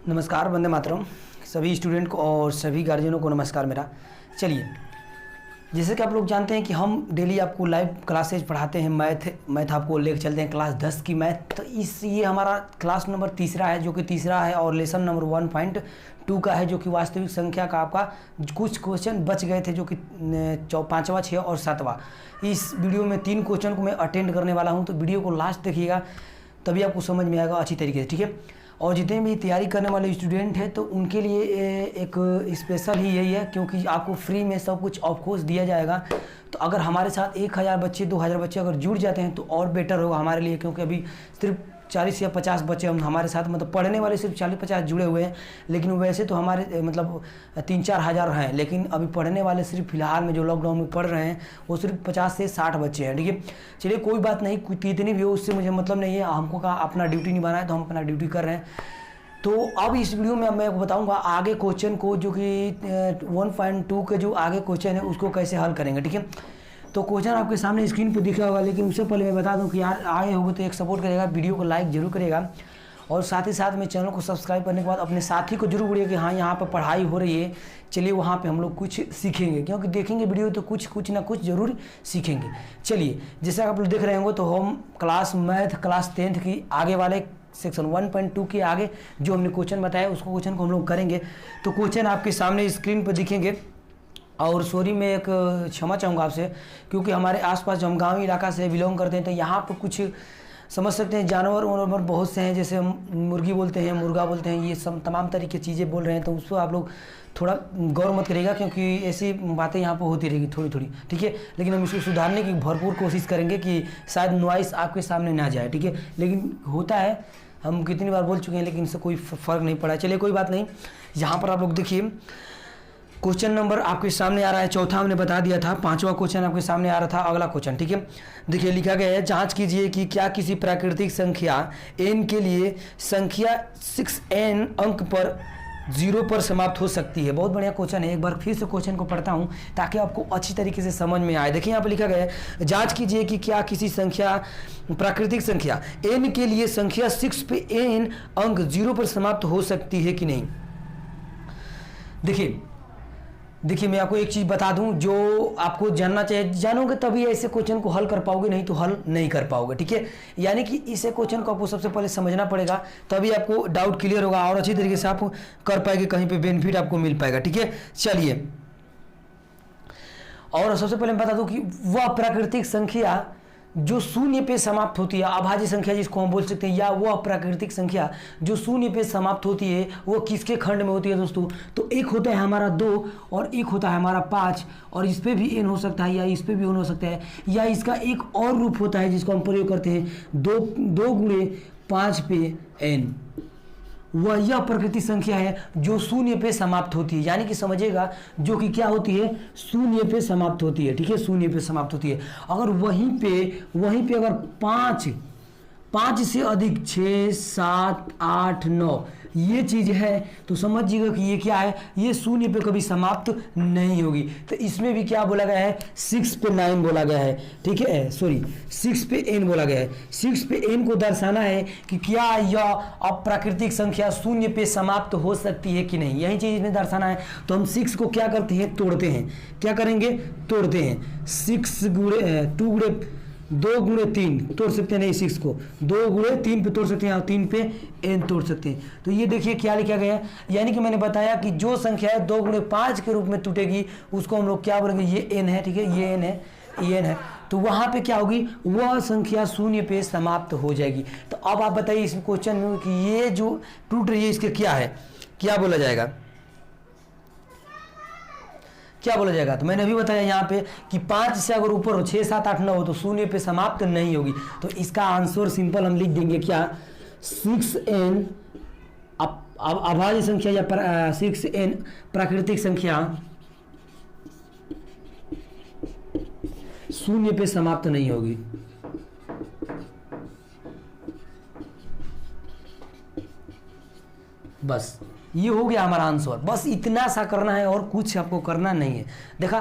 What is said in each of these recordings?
नमस्कार, वंदे मातरम। सभी स्टूडेंट को और सभी गार्जियनों को नमस्कार मेरा। चलिए, जैसे कि आप लोग जानते हैं कि हम डेली आपको लाइव क्लासेज पढ़ाते हैं। मैथ आपको लेकर चलते हैं क्लास 10 की मैथ। तो ये हमारा क्लास नंबर तीसरा है, जो कि तीसरा है, और लेसन नंबर 1.2 का है, जो कि वास्तविक संख्या का आपका कुछ क्वेश्चन बच गए थे, जो कि 5वां, 6 और 7वां। इस वीडियो में 3 क्वेश्चन को मैं अटेंड करने वाला हूँ, तो वीडियो को लास्ट देखिएगा, तभी आपको समझ में आएगा अच्छी तरीके से, ठीक है। और जितने भी तैयारी करने वाले स्टूडेंट हैं, तो उनके लिए एक स्पेशल ही यही है, क्योंकि आपको फ्री में सब कुछ ऑफ कोर्स दिया जाएगा। तो अगर हमारे साथ 1000 बच्चे, 2000 बच्चे अगर जुड़ जाते हैं तो और बेटर होगा हमारे लिए, क्योंकि अभी सिर्फ 40 या 50 बच्चे हम हमारे साथ, मतलब पढ़ने वाले सिर्फ 40-50 जुड़े हुए हैं। लेकिन वैसे तो हमारे मतलब 3-4 हज़ार हैं, लेकिन अभी पढ़ने वाले सिर्फ फिलहाल में जो लॉकडाउन में पढ़ रहे हैं वो सिर्फ 50 से 60 बच्चे हैं, ठीक है। चलिए, कोई बात नहीं, कितनी भी हो उससे मुझे मतलब नहीं है। हमको कहा अपना ड्यूटी निभाना है, तो हम अपना ड्यूटी कर रहे हैं। तो अब इस वीडियो में मैं बताऊंगा आगे क्वेश्चन को, जो कि 1.2 के जो आगे क्वेश्चन है उसको कैसे हल करेंगे, ठीक है। तो क्वेश्चन आपके सामने स्क्रीन पर दिख रहा होगा, लेकिन उससे पहले मैं बता दूं कि यार आए होगे तो एक सपोर्ट करेगा, वीडियो को लाइक जरूर करेगा, और साथ ही साथ में चैनल को सब्सक्राइब करने के बाद अपने साथी को जरूर बोलिए कि हाँ, यहाँ पर पढ़ाई हो रही है, चलिए वहाँ पे हम लोग कुछ सीखेंगे, क्योंकि देखेंगे वीडियो तो कुछ ना कुछ जरूर सीखेंगे। चलिए, जैसा आप लोग देख रहे होंगे, तो हम क्लास मैथ क्लास 10th की आगे वाले सेक्शन 1.2 के आगे जो हमने क्वेश्चन बताया, उसको क्वेश्चन को हम लोग करेंगे। तो क्वेश्चन आपके सामने स्क्रीन पर दिखेंगे। और सॉरी, मैं एक क्षमा चाहूँगा आपसे, क्योंकि हमारे आसपास जो हम गाँवी इलाका से बिलोंग करते हैं, तो यहाँ पर कुछ समझ सकते हैं जानवर और बहुत से हैं, जैसे हम मुर्गी बोलते हैं, मुर्गा बोलते हैं, ये सब तमाम तरीके की चीज़ें बोल रहे हैं, तो उस पर आप लोग थोड़ा गौर मत करिएगा, क्योंकि ऐसी बातें यहाँ पर होती रहेगी थोड़ी थोड़ी, ठीक है। लेकिन हम इसको सुधारने की भरपूर कोशिश करेंगे कि शायद नॉइस आपके सामने ना जाए, ठीक है। लेकिन होता है, हम कितनी बार बोल चुके हैं, लेकिन इससे कोई फ़र्क नहीं पड़ा। चलिए, कोई बात नहीं। यहाँ पर आप लोग देखिए, क्वेश्चन नंबर आपके सामने आ रहा है, चौथा हमने बता दिया था, 5वां क्वेश्चन आपके सामने आ रहा था। अगला क्वेश्चन, ठीक है, देखिए लिखा गया है, जांच कीजिए कि क्या किसी प्राकृतिक संख्या n के लिए संख्या 6n अंक पर 0 पर समाप्त हो सकती है। बहुत बढ़िया क्वेश्चन है। एक बार फिर से क्वेश्चन को पढ़ता हूं ताकि आपको अच्छी तरीके से समझ में आए। देखिए यहाँ पर लिखा गया है, जांच कीजिए कि क्या किसी संख्या प्राकृतिक संख्या n के लिए संख्या 6 पे n अंक 0 पर समाप्त हो सकती है कि नहीं। देखिए, मैं आपको एक चीज़ बता दूं जो आपको जानना चाहिए, जानोगे तभी ऐसे क्वेश्चन को हल कर पाओगे, नहीं तो हल नहीं कर पाओगे, ठीक है। यानी कि इसे क्वेश्चन को आपको सबसे पहले समझना पड़ेगा, तभी आपको डाउट क्लियर होगा और अच्छी तरीके से आप कर पाएंगे, कहीं पे बेनिफिट आपको मिल पाएगा, ठीक है। चलिए, और सबसे पहले मैं बता दूं कि वह प्राकृतिक संख्या जो शून्य पे समाप्त होती है, अभाज्य संख्या जिसको हम बोल सकते हैं, या वह प्राकृतिक संख्या जो शून्य पे समाप्त होती है, वो किसके खंड में होती है दोस्तों। तो एक होता है हमारा 2 और एक होता है हमारा 5, और इस पे भी n हो सकता है या इस पे भी n हो सकता है, या इसका एक और रूप होता है जिसको हम प्रयोग करते हैं 2 गुणे 5 पे n। वह यह प्रकृतिक संख्या है जो शून्य पे समाप्त होती है, यानी कि समझिएगा, जो कि क्या होती है, शून्य पे समाप्त होती है, ठीक है, शून्य पे समाप्त होती है। अगर वहीं पे अगर 5 से अधिक 6, 7, 8, 9 ये चीज़ है, तो समझिएगा कि ये क्या है, ये शून्य पे कभी समाप्त नहीं होगी। तो इसमें भी क्या बोला गया है, 6 पे 9 बोला गया है, ठीक है, सॉरी 6 पे n बोला गया है। 6 पे n को दर्शाना है कि क्या यह अप्राकृतिक संख्या शून्य पे समाप्त हो सकती है कि नहीं, यही चीज़ इसमें दर्शाना है। तो हम 6 को क्या करते हैं, तोड़ते हैं। क्या करेंगे, तोड़ते हैं। 2 गुणे 3 तोड़ सकते हैं, नहीं 6 को 2 गुणे 3 पे तोड़ सकते हैं, और 3 पे n तोड़ सकते हैं। तो ये देखिए क्या लिखा गया है, यानी कि मैंने बताया कि जो संख्या है 2 गुणे 5 के रूप में टूटेगी, उसको हम लोग क्या बोलेंगे, ये n है, ठीक है, ये n है, ये n है। तो वहाँ पे क्या होगी, वह संख्या शून्य पे समाप्त हो जाएगी। तो अब आप बताइए इस क्वेश्चन में कि ये जो टूट रही है, इसके क्या है, क्या बोला जाएगा, क्या बोला जाएगा। तो मैंने अभी बताया यहाँ पे कि 5 से अगर ऊपर हो, 6, 7, 8, 9 हो, तो शून्य पे समाप्त नहीं होगी। तो इसका आंसर सिंपल हम लिख देंगे, क्या, 6n अभाज्य संख्या या 6n प्राकृतिक संख्या शून्य पे समाप्त नहीं होगी। बस ये हो गया हमारा आंसर। बस इतना सा करना है और कुछ आपको करना नहीं है। देखा,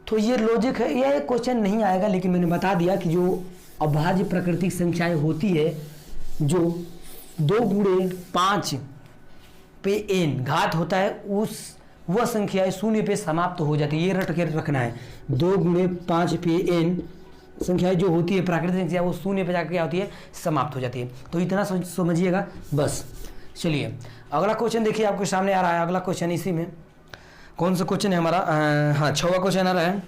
तो ये लॉजिक है। यह क्वेश्चन नहीं आएगा, लेकिन मैंने बता दिया कि जो अभाज्य प्राकृतिक संख्याएं होती है, जो 2 गुणे 5 पे n घात होता है वह संख्या शून्य पे समाप्त हो जाती है। ये रट के रखना है। 2 गुणे 5 पे n संख्या जो होती है प्राकृतिक संख्या वो शून्य पे जाकर क्या होती है, समाप्त हो जाती है। तो इतना समझिएगा बस। चलिए अगला क्वेश्चन देखिए आपके सामने आ रहा है। अगला क्वेश्चन इसी में कौन सा क्वेश्चन है हमारा, हाँ 6वां क्वेश्चन आ रहा है।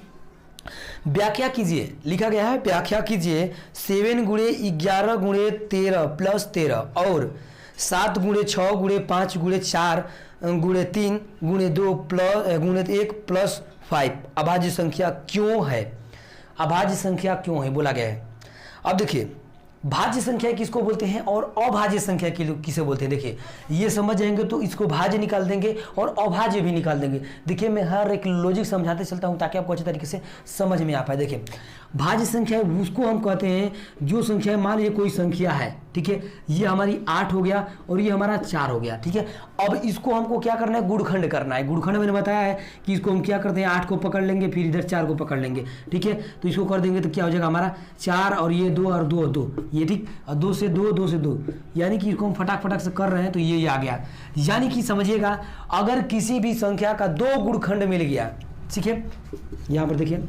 व्याख्या कीजिए, लिखा गया है व्याख्या कीजिए 7 गुणे 11 गुणे 13 प्लस 13 और 7 गुणे 6 गुणे 5 गुणे 4 गुणे 3 गुणे 2 प्लस गुणे 1 प्लस 5 अभाज्य संख्या क्यों है। अभाज्य संख्या क्यों है बोला गया है। अब देखिए भाज्य संख्या किसको बोलते हैं और अभाज्य संख्या किसे बोलते हैं। देखिए ये समझ जाएंगे तो इसको भाज्य निकाल देंगे और अभाज्य भी निकाल देंगे। देखिए मैं हर एक लॉजिक समझाते चलता हूं ताकि आपको अच्छे तरीके से समझ में आ पाए। देखिए भाज्य संख्या उसको हम कहते हैं जो संख्या, मान लीजिए कोई संख्या है, ठीक है, ये हमारी 8 हो गया और ये हमारा 4 हो गया, ठीक है। अब इसको हमको क्या करना है, गुणखंड करना है। गुणखंड मैंने बताया है कि इसको हम क्या करते हैं, 8 को पकड़ लेंगे फिर इधर 4 को पकड़ लेंगे, ठीक है। तो इसको कर देंगे तो क्या हो जाएगा हमारा 4 और ये 2 और 2 और 2, ये ठीक, और 2 से 2 2 से 2, यानी कि इसको हम फटाक से कर रहे हैं तो ये आ गया। यानी कि समझिएगा अगर किसी भी संख्या का 2 गुणखंड मिल गया, ठीक है, यहाँ पर देखिए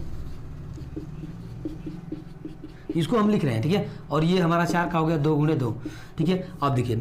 इसको हम लिख रहे हैं, ठीक है, और ये हमारा 4 का हो गया 2 गुणे 2, ठीक है। अब देखिए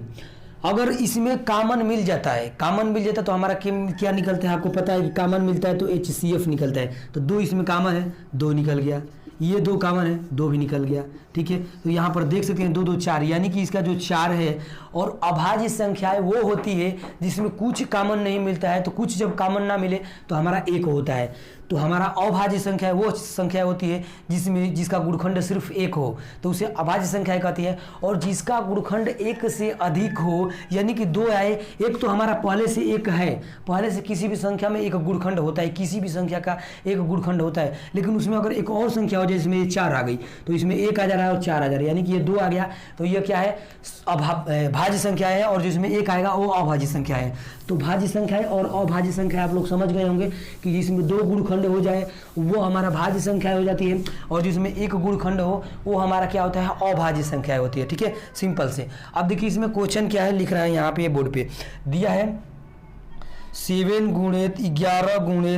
अगर इसमें कॉमन मिल जाता है, कॉमन मिल जाता है तो हमारा क्या निकलता है, आपको पता है कि कॉमन मिलता है तो HCF निकलता है। तो 2 इसमें कॉमन है, 2 निकल गया, ये 2 कॉमन है, 2 भी निकल गया, ठीक है। तो यहाँ पर देख सकते हैं 2 2 4, यानी कि इसका जो 4 है। और अभाज्य संख्याएं वो होती है जिसमें कुछ कॉमन नहीं मिलता है, तो कुछ जब कॉमन ना मिले तो हमारा 1 होता है। तो हमारा अभाज्य संख्या वो संख्या होती है जिसका गुणखंड सिर्फ 1 हो, तो उसे अभाज्य संख्या कहती है। और जिसका गुणखंड 1 से अधिक हो, यानी कि 2 आए, एक तो हमारा पहले से 1 है, पहले से किसी भी संख्या में एक गुणखंड होता है, किसी भी संख्या का एक गुणखंड होता है, लेकिन उसमें अगर एक और संख्या हो जाए, इसमें ये 4 आ गई, तो इसमें 1 आ जा रहा है और 4 आ जा रहा है, यानी कि ये 2 आ गया, तो ये क्या है, भाज्य संख्या है। और जिसमें 1 आएगा वो अभाज्य संख्या है। तो भाज्य संख्या और अभाज्य संख्या आप लोग समझ गए होंगे कि जिसमें 2 गुणखंड हो जाए वो हमारा भाज्य संख्या हो जाती है, और जिसमें 1 गुणखंड हो वो हमारा क्या होता है, अभाज्य संख्या होती है, ठीक है, सिंपल से। अब देखिए इसमें क्वेश्चन क्या है, लिख रहा है यहाँ पे बोर्ड पे दिया है 7 गुणे 11 गुणे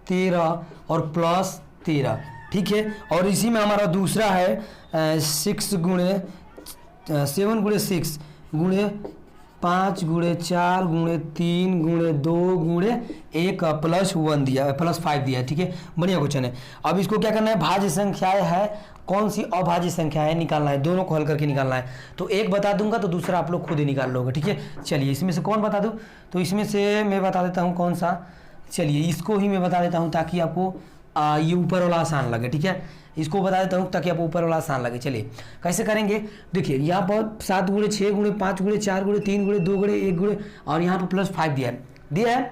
13 और प्लस 13, ठीक है। और इसी में हमारा दूसरा है 6 गुणे 7 गुणे 6 गुणे 5 गुणे 4 गुणे 3 गुणे 2 गुणे 1 प्लस 1 दिया, प्लस 5 दिया, ठीक है, बढ़िया क्वेश्चन है। अब इसको क्या करना है, भाज्य संख्याएं है, कौन सी अभाज्य संख्या है निकालना है, दोनों को हल करके निकालना है। तो एक बता दूंगा तो दूसरा आप लोग खुद ही निकाल लोगे, ठीक है। चलिए इसमें से कौन बता दूं, तो इसमें से मैं बता देता हूँ कौन सा, चलिए इसको ही मैं बता देता हूँ ताकि आपको ये ऊपर वाला आसान लगे, ठीक है। इसको बता देता हूँ ताकि आपको ऊपर वाला आसान लगे। चलिए कैसे करेंगे, देखिए यहाँ पर 7 गुणे 6 गुणे 5 गुणे 4 गुणे 3 गुणे 2 गुणे 1 गुणे और यहाँ पर प्लस 5 दिया है।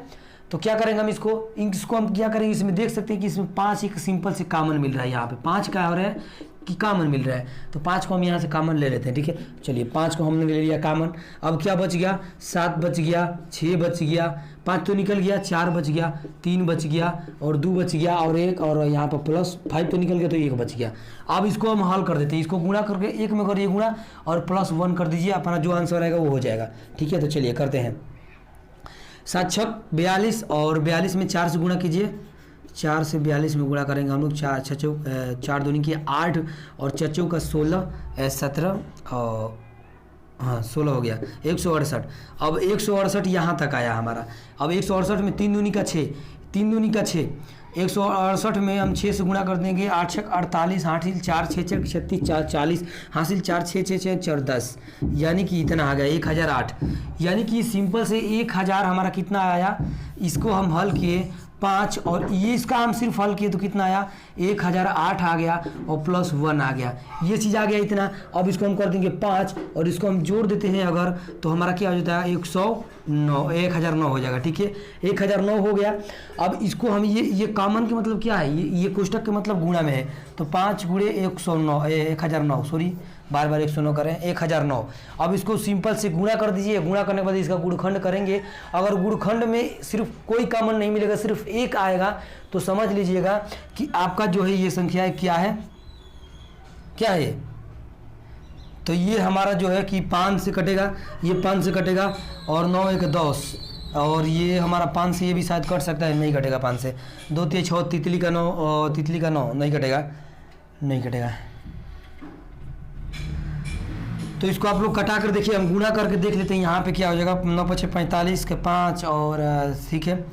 तो क्या करेंगे हम इसको हम क्या करेंगे, इसमें देख सकते हैं कि इसमें 5 एक सिंपल से कॉमन मिल रहा है, यहाँ पे 5 का हो रहा है कि कॉमन मिल रहा है, तो 5 को हम यहाँ से कॉमन ले लेते हैं, ठीक है। चलिए 5 को हमने ले लिया कॉमन। अब क्या बच गया, 7 बच गया, 6 बच गया, 5 तो निकल गया, 4 बच गया, 3 बच गया और 2 बच गया और 1, और यहाँ पर प्लस 5 तो निकल गया तो 1 बच गया। अब इसको हम हल कर देते हैं, इसको गुणा करके 1 में करिए गुणा और प्लस 1 कर दीजिए, अपना जो आंसर आएगा वो हो जाएगा, ठीक है। तो चलिए करते हैं, 7 6 42 और 42 में 4 से गुणा कीजिए, 4 से 42 में गुणा करेंगे हम लोग, 4 दूनी की 8 और 4 चौका 16 17 और हाँ 16 हो गया, 168। अब 168 यहाँ तक आया हमारा। अब 168 में 3 दूनी का 6, 3 दूनी का 6, 168 में हम 6 से गुणा कर देंगे, 8 6 48, 8 4 6 6 36 4 40, हासिल 4 6 6 6 4 10, यानी कि इतना आ गया 1008। यानी कि सिंपल से 1000 हमारा कितना आया, इसको हम हल किए 5 और ये इसका हम सिर्फ हल किए तो कितना आया, 1008 आ गया और प्लस 1 आ गया, ये चीज़ आ गया इतना। अब इसको हम कर देंगे 5 और इसको हम जोड़ देते हैं अगर, तो हमारा क्या हो जाता है 1009 हो जाएगा, ठीक है, 1009 हो गया। अब इसको हम ये कॉमन के मतलब क्या है, ये कोष्टक के मतलब गुणा में है, तो 5 गुणे 1009 सॉरी बार 109 करें 1009। अब इसको सिंपल से गुणा कर दीजिए, गुणा करने के बाद इसका गुणखंड करेंगे। अगर गुणखंड में सिर्फ कोई कॉमन नहीं मिलेगा, सिर्फ 1 आएगा, तो समझ लीजिएगा कि आपका जो है ये संख्या क्या है, क्या है, तो ये हमारा जो है कि 5 से कटेगा, ये 5 से कटेगा और 9 1 10, और ये हमारा 5 से ये भी शायद कट सकता है, नहीं कटेगा 5 से। 2 3 6 तितली का 9 और तितली का 9 नहीं कटेगा, नहीं कटेगा। तो इसको आप लोग कटा कर देखिए, हम गुणा करके देख लेते हैं यहाँ पे क्या हो जाएगा। 9 5 45 के 5 और ठीक है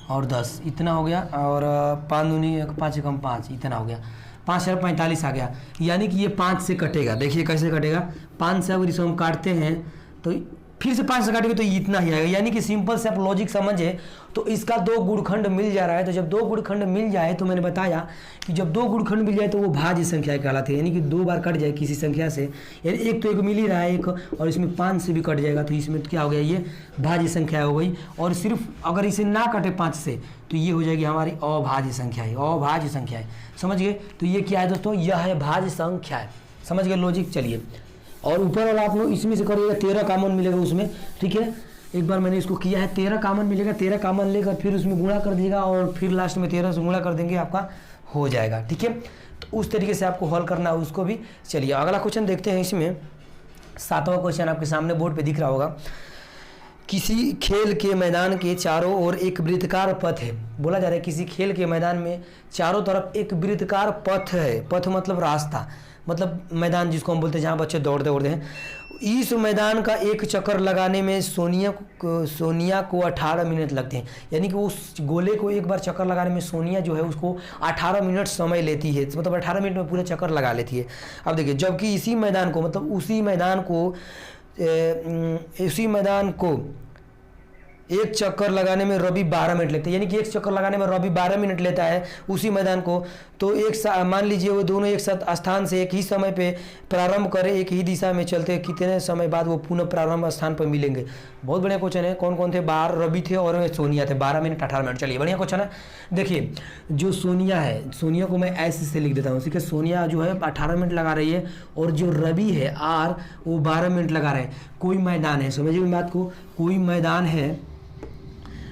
और 10 इतना हो गया, और 5 दूनी 5 कम 5 इतना हो गया, 5 और 45 आ गया। यानी कि ये 5 से कटेगा। देखिए कैसे कटेगा, 5 से अगर इसको हम काटते हैं तो फिर से 5 से काटेंगे तो इतना ही आएगा। यानी कि सिंपल से आप लॉजिक समझे तो इसका 2 गुणखंड मिल जा रहा है। तो जब 2 गुणखंड मिल जाए तो मैंने बताया कि जब 2 गुणखंड मिल जाए तो वो भाज्य संख्या कहलाती है। यानी कि 2 बार कट जाए किसी संख्या से, यानी एक तो एक मिल ही रहा है एक, और इसमें 5 से भी कट जाएगा तो इसमें तो क्या हो गया, ये भाज्य संख्या हो गई। और सिर्फ अगर इसे ना कटे 5 से तो ये हो जाएगी हमारी अभाज्य संख्या है, अभाज्य संख्या है। समझ गए? तो ये क्या है दोस्तों, यह है भाज्य संख्या है। समझ गए लॉजिक? चलिए, और ऊपर वाला आप लोग इसमें से करिएगा, 13 कॉमन मिलेगा उसमें। ठीक है, एक बार मैंने इसको किया है, 13 कॉमन मिलेगा, 13 कॉमन लेकर फिर उसमें गुणा कर दीजिएगा और फिर लास्ट में 13 से गुणा कर देंगे, आपका हो जाएगा। ठीक है, तो उस तरीके से आपको हल करना है उसको भी। चलिए अगला क्वेश्चन देखते हैं। इसमें 7वां क्वेश्चन आपके सामने बोर्ड पे दिख रहा होगा। किसी खेल के मैदान के चारों ओर एक वृत्ताकार पथ है। बोला जा रहा है किसी खेल के मैदान में चारों तरफ एक वृत्ताकार पथ है। पथ मतलब रास्ता, मतलब मैदान जिसको हम बोलते हैं जहाँ बच्चे दौड़ते हैं। इस मैदान का एक चक्कर लगाने में सोनिया को 18 मिनट लगते हैं। यानी कि उस गोले को एक बार चक्कर लगाने में सोनिया जो है उसको 18 मिनट समय लेती है, मतलब 18 मिनट में पूरा चक्कर लगा लेती है। अब देखिए, जबकि इसी मैदान को, मतलब उसी मैदान को एक चक्कर लगाने में रवि 12 मिनट लगते हैं। यानी कि एक चक्कर लगाने में रवि 12 मिनट लेता है उसी मैदान को। तो मान लीजिए वो दोनों एक साथ स्थान से एक ही समय पे प्रारंभ करें, एक ही दिशा में चलते, कितने समय बाद वो पुनः प्रारंभ स्थान पर मिलेंगे। बहुत बढ़िया क्वेश्चन है। कौन कौन थे? रवि थे और सोनिया थे। 12 मिनट 18 मिनट। चलिए बढ़िया क्वेश्चन है। देखिए, जो सोनिया है, सोनिया को मैं ऐसे से लिख देता हूँ। ठीक है, सोनिया जो है 18 मिनट लगा रही है और जो रवि है आर वो 12 मिनट लगा रहे हैं। कोई मैदान है, समझिए बात को, कोई मैदान है,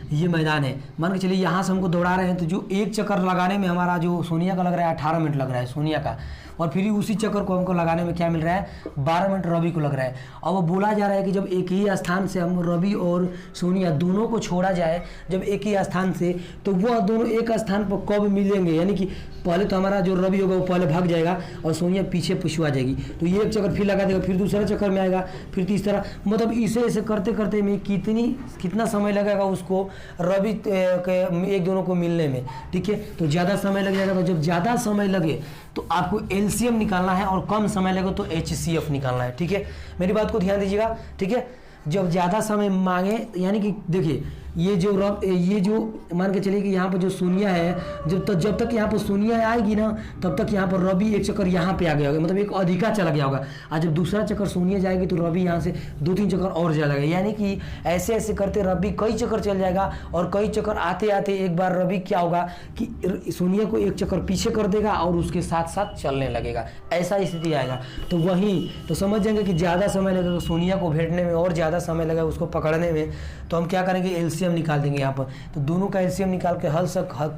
ये मैदान है, मान के चलिए यहाँ से हमको दौड़ा रहे हैं। तो जो एक चक्कर लगाने में हमारा जो सोनिया का लग रहा है 18 मिनट लग रहा है सोनिया का, और फिर उसी चक्कर को हमको लगाने में क्या मिल रहा है, 12 मिनट रवि को लग रहा है। और वो बोला जा रहा है कि जब एक ही स्थान से हम रवि और सोनिया दोनों को छोड़ा जाए, जब एक ही स्थान से, तो वह दोनों एक स्थान पर कब मिलेंगे। यानी कि पहले तो हमारा जो रवि होगा वो पहले भाग जाएगा और सोनिया पीछे पिछुआ जाएगी। तो ये एक चक्कर फिर लगा देगा, फिर दूसरा चक्कर में आएगा, फिर तीसरा, मतलब इसे ऐसे करते करते में कितना समय लगेगा उसको रवि के एक दोनों को मिलने में। ठीक है, तो ज़्यादा समय लग जाएगा। तो जब ज़्यादा समय लगे तो आपको एलसीएम निकालना है, और कम समय लगे तो एचसीएफ निकालना है। ठीक है, मेरी बात को ध्यान दीजिएगा। ठीक है, जब ज़्यादा समय मांगे, यानी कि देखिए ये जो मान के चलिए कि यहाँ पर जो सोनिया है, जब तक यहाँ पर सोनिया आएगी ना, तब तक यहाँ पर रवि एक चक्कर यहाँ पे आ गया होगा, मतलब एक अधिका चला गया होगा। और जब दूसरा चक्कर सोनिया जाएगी तो रवि यहाँ से 2-3 चक्कर और चला जाएगा। यानी कि ऐसे ऐसे करते रवि कई चक्कर चल जाएगा, और कई चक्कर आते आते एक बार रवि क्या होगा कि सोनिया को एक चक्कर पीछे कर देगा और उसके साथ साथ चलने लगेगा। ऐसा स्थिति आएगा। तो वहीं तो समझ जाएंगे कि ज़्यादा समय लगेगा सोनिया को भेजने में और ज़्यादा समय लगेगा उसको पकड़ने में। तो हम क्या करेंगे, एलसीएम निकाल देंगे यहाँ पर। तो दोनों का एलसीएम निकाल के हल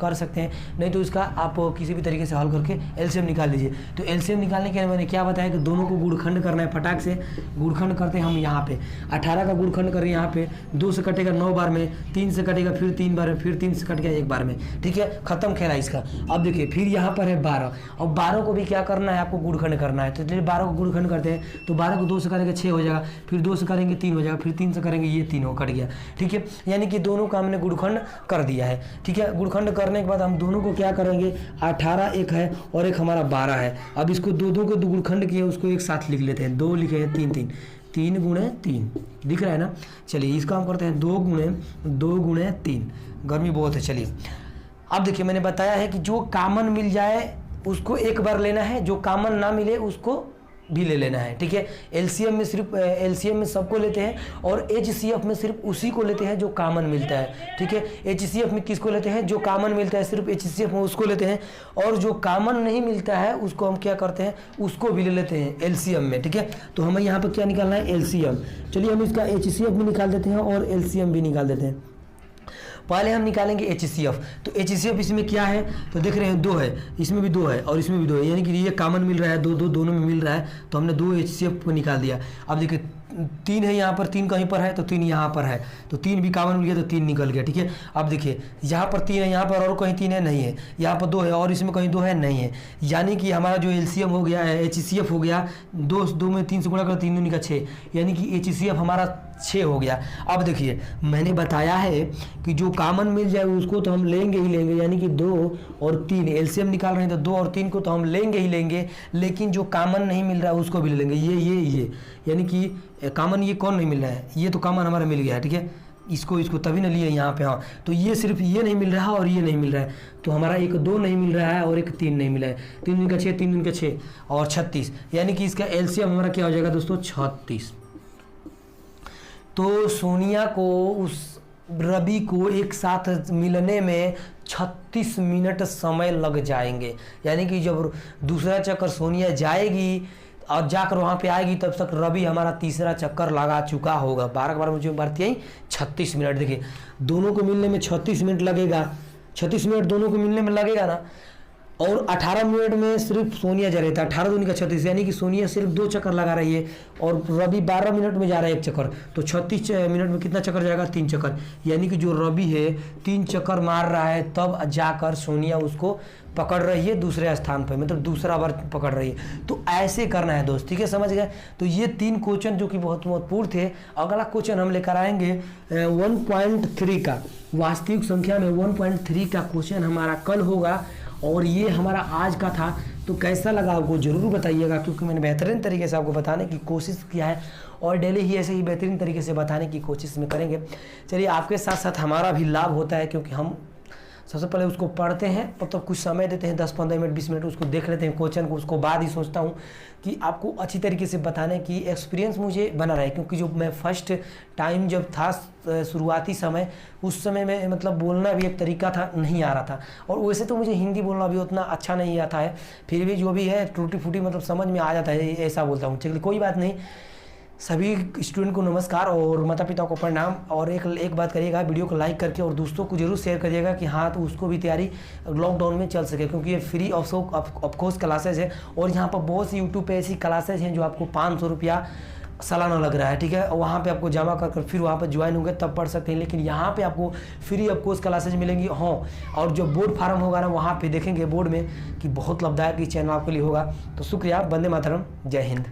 कर सकते हैं, नहीं तो इसका आप किसी भी तरीके से हल करके एलसीएम निकाल लीजिए। तो एलसीएम निकालने के लिए मैंने क्या बताया कि दोनों को गुणखंड करना है। फटाक से गुणखंड करते हैं हम। यहाँ पे 18 का गुणखंड करें, यहाँ पे 2 से कटेगा 9 बार में, 3 से कटेगा फिर 3 बार में, फिर 3 से कट गया 1 बार में। ठीक है, खत्म खेला इसका। अब देखिए फिर यहाँ पर है 12, और 12 को भी क्या करना है, आपको गुणखंड करना है। तो चलिए 12 को गुणखंड करते हैं। तो 12 को 2 से करेंगे 6 हो जाएगा, फिर 2 से करेंगे 3 हो जाएगा, फिर 3 से करेंगे ये 3 हो कट गया। ठीक है, यानी कि दोनों का हमने गुणखंड कर दिया है। ठीक है, गुणखंड करने के बाद हम दोनों को क्या करेंगे, 18 एक है और एक हमारा 12 है। अब इसको दो को गुणखंड किए, उसको एक साथ लिख लेते हैं। 2 लिखे हैं, 3 3 गुणे 3 दिख रहा है ना। चलिए इसका हम करते हैं 2 गुणे 3। गर्मी बहुत है। चलिए अब देखिए, मैंने बताया है कि जो कॉमन मिल जाए उसको एक बार लेना है, जो कॉमन ना मिले उसको भी ले लेना है। ठीक है, एलसीएम में सबको लेते हैं, और एचसीएफ में सिर्फ उसी को लेते हैं जो कॉमन मिलता है। ठीक है, एचसीएफ में किसको लेते हैं, जो कॉमन मिलता है, सिर्फ एचसीएफ में उसको लेते हैं, और जो कॉमन नहीं मिलता है उसको हम क्या करते हैं, उसको भी ले लेते हैं एलसीएम में। ठीक है, तो हमें यहाँ पर क्या निकालना है, एलसीएम। चलिए हम इसका एचसीएफ भी निकाल देते हैं और एलसीएम भी निकाल देते हैं। पहले हम निकालेंगे एचसीएफ। तो एचसीएफ इसमें क्या है, तो देख रहे हैं 2 है, इसमें भी 2 है और इसमें भी 2 है, यानी कि ये कॉमन मिल रहा है, दोनों में मिल रहा है। तो हमने 2 एचसीएफ को निकाल दिया। अब देखिए 3 है यहाँ पर, 3 कहीं पर है तो 3 यहाँ पर है, तो 3 भी कॉमन मिल गया तो 3 निकल गया। ठीक है, अब देखिए यहाँ पर 3 है, यहाँ पर और कहीं 3 है नहीं है, यहाँ पर 2 है और इसमें कहीं 2 है नहीं है, यानी कि हमारा जो एलसीएम हो गया है HCF हो गया, 2 में 3 से गुणा कर 3 दूनी का 6, यानी कि HCF हमारा 6 हो गया। अब देखिए मैंने बताया है कि जो कॉमन मिल जाए उसको तो हम लेंगे ही लेंगे, यानी कि 2 और 3 एलसीएम निकाल रहे हैं तो 2 और 3 को तो हम लेंगे ही लेंगे, लेकिन जो कॉमन नहीं मिल रहा है उसको भी ले लेंगे। ये यानी कि कॉमन ये कौन नहीं मिल रहा है, ये तो कॉमन हमारा मिल गया है। ठीक है, इसको तभी ना लिए यहाँ पे। हाँ, तो ये सिर्फ ये नहीं मिल रहा है और ये नहीं मिल रहा है, तो हमारा एक 2 नहीं मिल रहा है और एक 3 नहीं मिला है। 3 दूनी का 6, 3 दूनी का 6 और 36, यानी कि इसका एलसीएम हमारा क्या हो जाएगा दोस्तों 36। तो सोनिया को उस रवि को एक साथ मिलने में 36 मिनट समय लग जाएंगे, यानी कि जब दूसरा चक्कर सोनिया जाएगी और जाकर वहाँ पे आएगी तब तक रवि हमारा तीसरा चक्कर लगा चुका होगा। 12 के बार मुझे भारती आई 36 मिनट। देखिए दोनों को मिलने में 36 मिनट लगेगा, 36 मिनट दोनों को मिलने में लगेगा ना, और 18 मिनट में सिर्फ सोनिया जा रही था, 18 दूनी का 36, यानी कि सोनिया सिर्फ 2 चक्कर लगा रही है और रवि 12 मिनट में जा रहा है 1 चक्कर, तो 36 मिनट में कितना चक्कर जाएगा 3 चक्कर, यानी कि जो रवि है 3 चक्कर मार रहा है तब जाकर सोनिया उसको पकड़ रही है दूसरे स्थान पर, मतलब दूसरा बार पकड़ रही है। तो ऐसे करना है दोस्त, ठीक है, समझ गए। तो ये 3 क्वेश्चन जो कि बहुत महत्वपूर्ण थे। अगला क्वेश्चन हम लेकर आएंगे 1.3 का, वास्तविक संख्या में 1.3 का क्वेश्चन हमारा कल होगा और ये हमारा आज का था। तो कैसा लगा आपको जरूर बताइएगा, क्योंकि मैंने बेहतरीन तरीके से आपको बताने की कोशिश किया है और डेली ही ऐसे ही बेहतरीन तरीके से बताने की कोशिश में करेंगे। चलिए, आपके साथ साथ हमारा भी लाभ होता है, क्योंकि हम सबसे पहले उसको पढ़ते हैं, मतलब कुछ समय देते हैं 10-15 मिनट 20 मिनट उसको देख लेते हैं क्वेश्चन को, उसको बाद ही सोचता हूँ कि आपको अच्छी तरीके से बताने की एक्सपीरियंस मुझे बना रहे, क्योंकि जो मैं फर्स्ट टाइम जब था शुरुआती समय, उस समय में मतलब बोलना भी एक तरीका था, नहीं आ रहा था, और वैसे तो मुझे हिंदी बोलना भी उतना अच्छा नहीं आता है, फिर भी जो भी है टूटी फूटी मतलब समझ में आ जाता है, ऐसा बोलता हूँ। चलिए कोई बात नहीं। सभी स्टूडेंट को नमस्कार और माता पिता को प्रणाम। और एक बात करिएगा, वीडियो को लाइक करके और दोस्तों को जरूर शेयर करिएगा कि हाँ तो उसको भी तैयारी लॉकडाउन में चल सके, क्योंकि ये फ्री ऑफ कोर्स क्लासेज है और यहाँ पर बहुत सी यूट्यूब पे ऐसी क्लासेज हैं जो आपको 500 रुपया सालाना लग रहा है। ठीक है, और वहाँ पे आपको जमा कर फिर वहाँ पर ज्वाइन होंगे तब पढ़ सकते हैं, लेकिन यहाँ पे आपको फ्री ऑफ कोर्स क्लासेज मिलेंगी। हाँ, और जो बोर्ड फार्म होगा ना, वहाँ पे देखेंगे बोर्ड में कि बहुत लाभदायक चैनल आपके लिए होगा। तो शुक्रिया, वंदे मातरम, जय हिंद।